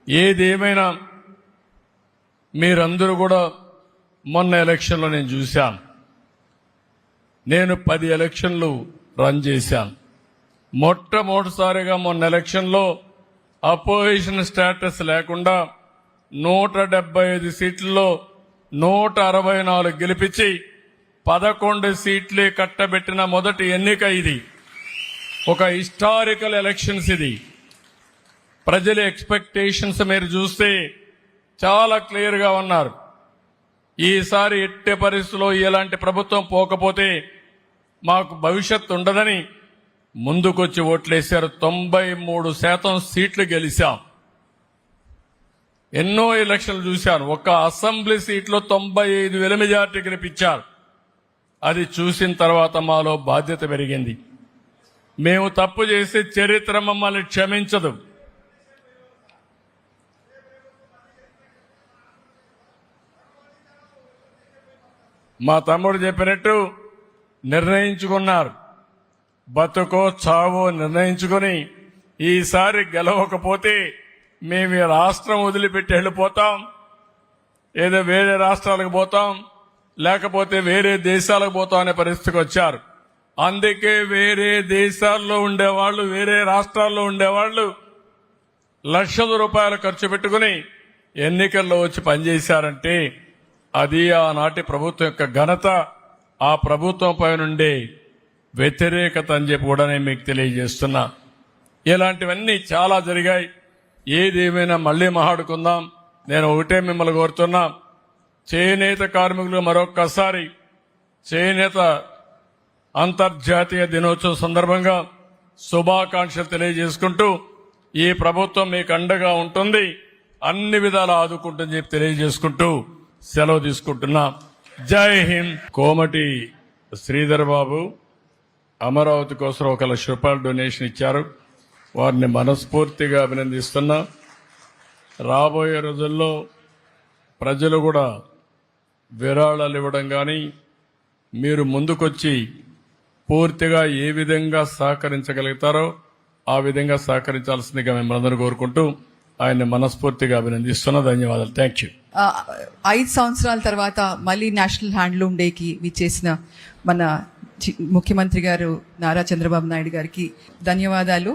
ఏదేమైనా మీరందరూ కూడా మొన్న ఎలక్షన్లో నేను చూశాను. నేను 10 ఎలక్షన్లు రన్ చేశాను. మొట్టమొదటిసారిగా మొన్న ఎలక్షన్లో అపోజిషన్ స్టేటస్ లేకుండా 175 సీట్లలో 164 గెలిపించి 11 సీట్లే కట్టబెట్టిన మొదటి ఎన్నిక ఇది. ఒక హిస్టారికల్ ఎలక్షన్స్ ఇది. ప్రజల ఎక్స్పెక్టేషన్స్ మీరు చూస్తే చాలా క్లియర్గా ఉన్నారు. ఈసారి ఎట్టి పరిస్థితుల్లో ఇలాంటి ప్రభుత్వం పోకపోతే మాకు భవిష్యత్తు ఉండదని ముందుకొచ్చి ఓట్లేశారు. 93% సీట్లు గెలిచాం. ఎన్నో ఎలక్షన్లు చూశాను. ఒక అసెంబ్లీ సీట్లో 95,000 మెజార్టీ గెలిపించారు. అది చూసిన తర్వాత మాలో బాధ్యత పెరిగింది. మేము తప్పు చేసి చరిత్ర మమ్మల్ని క్షమించదు. మా తమ్ముడు చెప్పినట్టు నిర్ణయించుకున్నారు. బతుకో చావో నిర్ణయించుకుని ఈసారి గెలవకపోతే మేము ఈ రాష్ట్రం వదిలిపెట్టి వెళ్ళిపోతాం, ఏదో వేరే రాష్ట్రాలకు పోతాం, లేకపోతే వేరే దేశాలకు పోతాం అనే పరిస్థితికి వచ్చారు. అందుకే వేరే దేశాల్లో ఉండేవాళ్ళు, వేరే రాష్ట్రాల్లో ఉండేవాళ్ళు లక్షల రూపాయలు ఖర్చు పెట్టుకుని ఎన్నికల్లో వచ్చి పనిచేశారంటే అది ఆనాటి ప్రభుత్వం యొక్క ఘనత, ఆ ప్రభుత్వం పైన ఉండే వ్యతిరేకత అని చెప్పి కూడా నేను మీకు తెలియజేస్తున్నా. ఇలాంటివన్నీ చాలా జరిగాయి. ఏదేమైనా మళ్లీ మాట్లాడుకుందాం. నేను ఒకటే మిమ్మల్ని కోరుతున్నా, చేనేత కార్మికులు మరొక్కసారి చేనేత అంతర్జాతీయ దినోత్సవం సందర్భంగా శుభాకాంక్షలు తెలియజేసుకుంటూ ఈ ప్రభుత్వం మీకు అండగా ఉంటుంది, అన్ని విధాలా ఆదుకుంటుందని చెప్పి తెలియజేసుకుంటూ సెలవు తీసుకుంటున్నా. జై హింద్. కోమటి శ్రీధర్ బాబు అమరావతి కోసం 1,00,000 రూపాయలు డొనేషన్ ఇచ్చారు. వారిని మనస్ఫూర్తిగా అభినందిస్తున్నా. రాబోయే రోజుల్లో ప్రజలు కూడా విరాళాలు ఇవ్వడం కానీ, మీరు ముందుకొచ్చి పూర్తిగా ఏ విధంగా సహకరించగలుగుతారో ఆ విధంగా సహకరించాల్సిందిగా మిమ్మల్ని కోరుకుంటూ ఆయన్ని మనస్ఫూర్తిగా అభినందిస్తున్నా. ధన్యవాదాలు. Thank you. 5 సంవత్సరాల తర్వాత మళ్ళీ నేషనల్ హ్యాండ్లూమ్ డేకి విచ్చేసిన మన ముఖ్యమంత్రి గారు నారా చంద్రబాబు నాయుడు గారికి ధన్యవాదాలు.